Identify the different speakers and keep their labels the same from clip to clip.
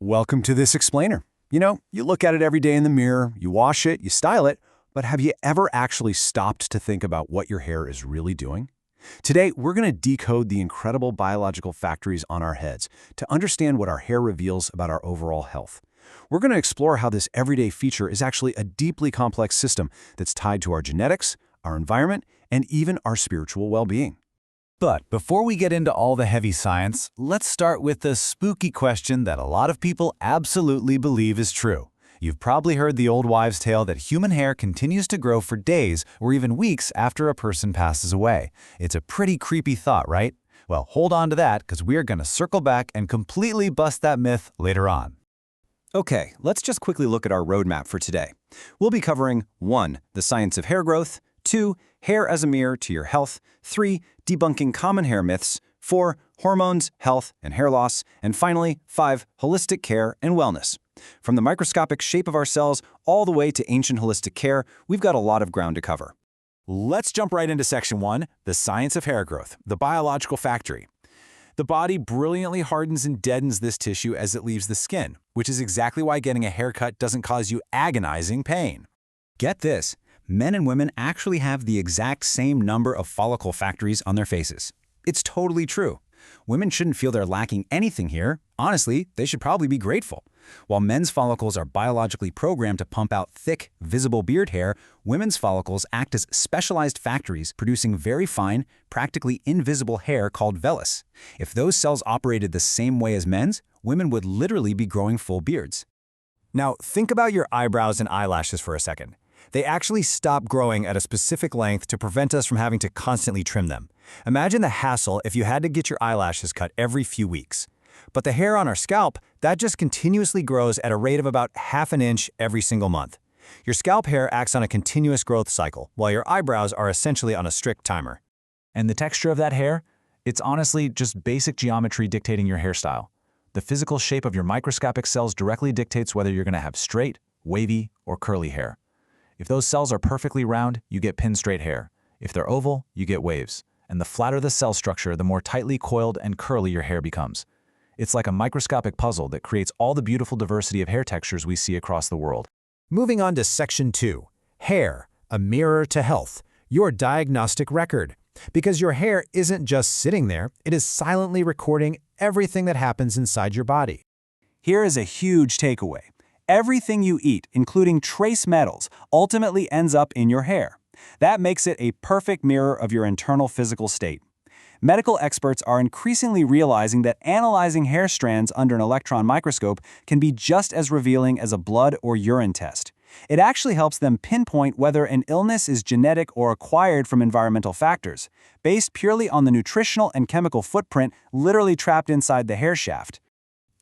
Speaker 1: Welcome to this explainer. You look at it every day in the mirror, you wash it, you style it, but have you ever actually stopped to think about what your hair is really doing? Today, we're going to decode the incredible biological factories on our heads to understand what our hair reveals about our overall health. We're going to explore how this everyday feature is actually a deeply complex system that's tied to our genetics, our environment, and even our spiritual well-being.
Speaker 2: But before we get into all the heavy science, let's start with the spooky question that a lot of people absolutely believe is true. You've probably heard the old wives' tale that human hair continues to grow for days or even weeks after a person passes away. It's a pretty creepy thought, right? Well, hold on to that because we're going to circle back and completely bust that myth later on.
Speaker 1: Okay, let's just quickly look at our roadmap for today. We'll be covering 1. The science of hair growth, 2. Hair as a mirror to your health, 3. Debunking common hair myths, 4. Hormones, health, and hair loss, and finally, 5. Holistic care and wellness. From the microscopic shape of our cells all the way to ancient holistic care, we've got a lot of ground to cover.
Speaker 2: Let's jump right into Section 1, the science of hair growth, the biological factory. The body brilliantly hardens and deadens this tissue as it leaves the skin, which is exactly why getting a haircut doesn't cause you agonizing pain.
Speaker 1: Get this. Men and women actually have the exact same number of follicle factories on their faces. It's totally true. Women shouldn't feel they're lacking anything here. Honestly, they should probably be grateful. While men's follicles are biologically programmed to pump out thick, visible beard hair, women's follicles act as specialized factories producing very fine, practically invisible hair called vellus. If those cells operated the same way as men's, women would literally be growing full beards.
Speaker 2: Now, think about your eyebrows and eyelashes for a second. They actually stop growing at a specific length to prevent us from having to constantly trim them. Imagine the hassle if you had to get your eyelashes cut every few weeks. But the hair on our scalp, that just continuously grows at a rate of about ½ an inch every single month. Your scalp hair acts on a continuous growth cycle, while your eyebrows are essentially on a strict timer. And the texture of that hair? It's honestly just basic geometry dictating your hairstyle. The physical shape of your microscopic cells directly dictates whether you're going to have straight, wavy, or curly hair. If those cells are perfectly round, you get pin-straight hair. If they're oval, you get waves. And the flatter the cell structure, the more tightly coiled and curly your hair becomes. It's like a microscopic puzzle that creates all the beautiful diversity of hair textures we see across the world.
Speaker 3: Moving on to Section 2, Hair, a Mirror to Health, your diagnostic record. Because your hair isn't just sitting there, it is silently recording everything that happens inside your body.
Speaker 1: Here is a huge takeaway. Everything you eat, including trace metals, ultimately ends up in your hair. That makes it a perfect mirror of your internal physical state. Medical experts are increasingly realizing that analyzing hair strands under an electron microscope can be just as revealing as a blood or urine test. It actually helps them pinpoint whether an illness is genetic or acquired from environmental factors, based purely on the nutritional and chemical footprint literally trapped inside the hair shaft.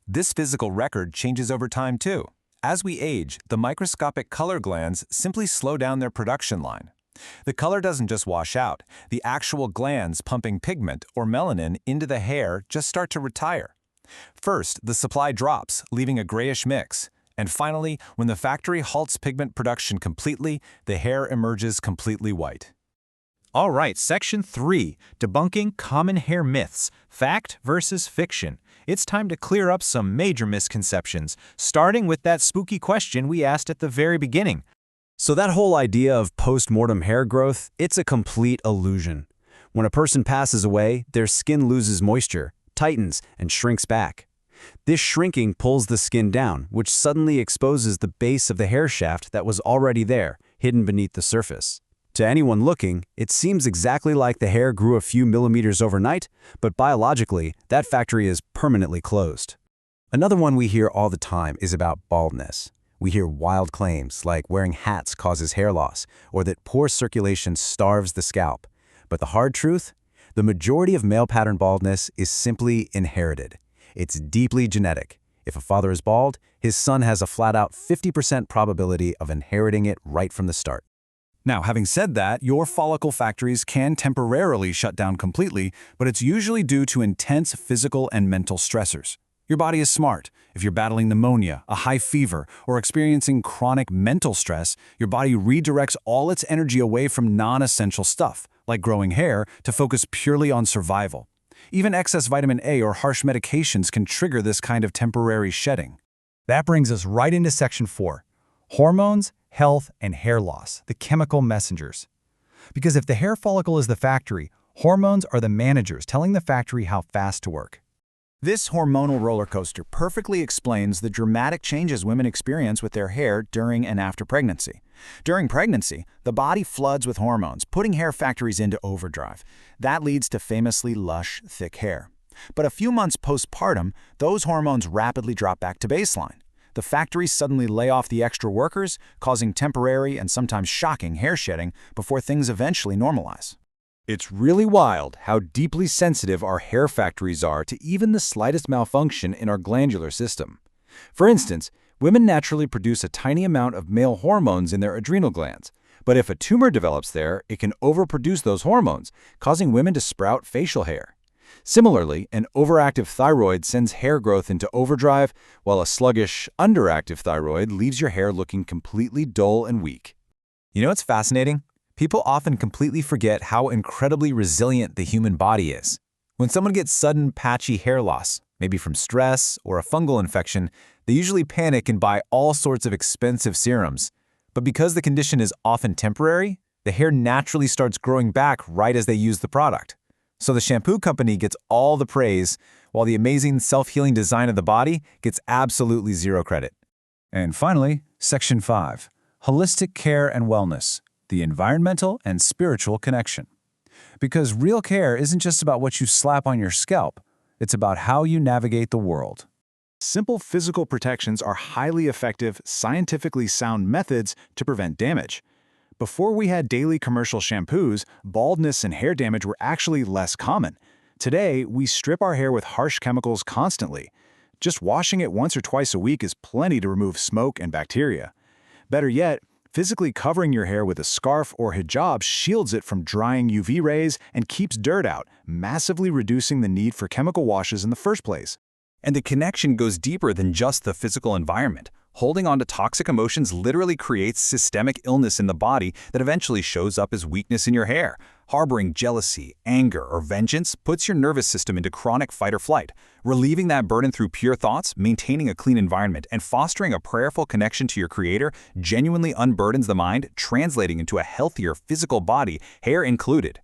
Speaker 2: This physical record changes over time too. As we age, the microscopic color glands simply slow down their production line. The color doesn't just wash out. The actual glands pumping pigment or melanin into the hair just start to retire. First, the supply drops, leaving a grayish mix. And finally, when the factory halts pigment production completely, the hair emerges completely white. All right, Section 3, Debunking Common Hair Myths, Fact versus Fiction. It's time to clear up some major misconceptions, starting with that spooky question we asked at the very beginning.
Speaker 1: So that whole idea of post-mortem hair growth, it's a complete illusion. When a person passes away, their skin loses moisture, tightens, and shrinks back. This shrinking pulls the skin down, which suddenly exposes the base of the hair shaft that was already there, hidden beneath the surface. To anyone looking, it seems exactly like the hair grew a few millimeters overnight, but biologically, that factory is permanently closed. Another one we hear all the time is about baldness. We hear wild claims like wearing hats causes hair loss, or that poor circulation starves the scalp. But the hard truth? The majority of male pattern baldness is simply inherited. It's deeply genetic. If a father is bald, his son has a flat-out 50% probability of inheriting it right from the start.
Speaker 2: Now, having said that, your follicle factories can temporarily shut down completely, but it's usually due to intense physical and mental stressors. Your body is smart. If you're battling pneumonia, a high fever, or experiencing chronic mental stress, your body redirects all its energy away from non-essential stuff, like growing hair, to focus purely on survival. Even excess vitamin A or harsh medications can trigger this kind of temporary shedding. That brings us right into Section 4, hormones, health, and hair loss, the chemical messengers. Because if the hair follicle is the factory, hormones are the managers telling the factory how fast to work.
Speaker 3: This hormonal roller coaster perfectly explains the dramatic changes women experience with their hair during and after pregnancy. During pregnancy, the body floods with hormones, putting hair factories into overdrive. That leads to famously lush, thick hair. But a few months postpartum, those hormones rapidly drop back to baseline. The factories suddenly lay off the extra workers, causing temporary and sometimes shocking hair shedding before things eventually normalize.
Speaker 2: It's really wild how deeply sensitive our hair factories are to even the slightest malfunction in our glandular system. For instance, women naturally produce a tiny amount of male hormones in their adrenal glands, but if a tumor develops there, it can overproduce those hormones, causing women to sprout facial hair. Similarly, an overactive thyroid sends hair growth into overdrive, while a sluggish, underactive thyroid leaves your hair looking completely dull and weak.
Speaker 1: You know what's fascinating? People often completely forget how incredibly resilient the human body is. When someone gets sudden patchy hair loss, maybe from stress or a fungal infection, they usually panic and buy all sorts of expensive serums. But because the condition is often temporary, the hair naturally starts growing back right as they use the product. So the shampoo company gets all the praise, while the amazing self-healing design of the body gets absolutely zero credit.
Speaker 2: And finally, Section 5, holistic care and wellness, the environmental and spiritual connection. Because real care isn't just about what you slap on your scalp, it's about how you navigate the world.
Speaker 3: Simple physical protections are highly effective, scientifically sound methods to prevent damage. Before we had daily commercial shampoos, baldness and hair damage were actually less common. Today, we strip our hair with harsh chemicals constantly. Just washing it once or twice a week is plenty to remove smoke and bacteria. Better yet, physically covering your hair with a scarf or hijab shields it from drying UV rays and keeps dirt out, massively reducing the need for chemical washes in the first place.
Speaker 2: And the connection goes deeper than just the physical environment. Holding on to toxic emotions literally creates systemic illness in the body that eventually shows up as weakness in your hair. Harboring jealousy, anger, or vengeance puts your nervous system into chronic fight or flight. Relieving that burden through pure thoughts, maintaining a clean environment, and fostering a prayerful connection to your creator genuinely unburdens the mind, translating into a healthier physical body, hair included.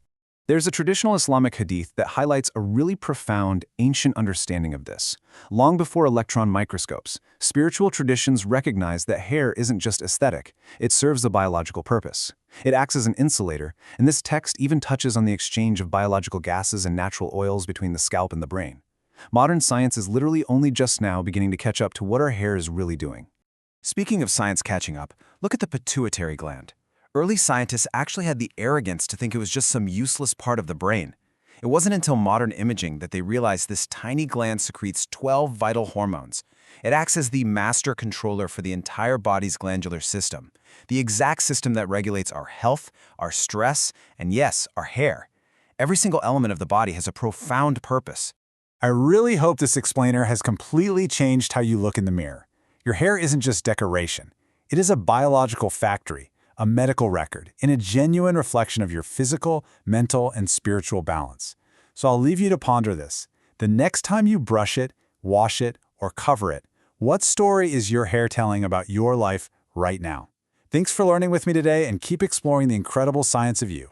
Speaker 2: There's a traditional Islamic hadith that highlights a really profound, ancient understanding of this. Long before electron microscopes, spiritual traditions recognized that hair isn't just aesthetic, it serves a biological purpose. It acts as an insulator, and this text even touches on the exchange of biological gases and natural oils between the scalp and the brain. Modern science is literally only just now beginning to catch up to what our hair is really doing. Speaking of science catching up, look at the pituitary gland. Early scientists actually had the arrogance to think it was just some useless part of the brain. It wasn't until modern imaging that they realized this tiny gland secretes 12 vital hormones. It acts as the master controller for the entire body's glandular system, the exact system that regulates our health, our stress, and yes, our hair. Every single element of the body has a profound purpose. I really hope this explainer has completely changed how you look in the mirror. Your hair isn't just decoration. It is a biological factory, a medical record, and a genuine reflection of your physical, mental, and spiritual balance. So I'll leave you to ponder this. The next time you brush it, wash it, or cover it, what story is your hair telling about your life right now? Thanks for learning with me today, and keep exploring the incredible science of you.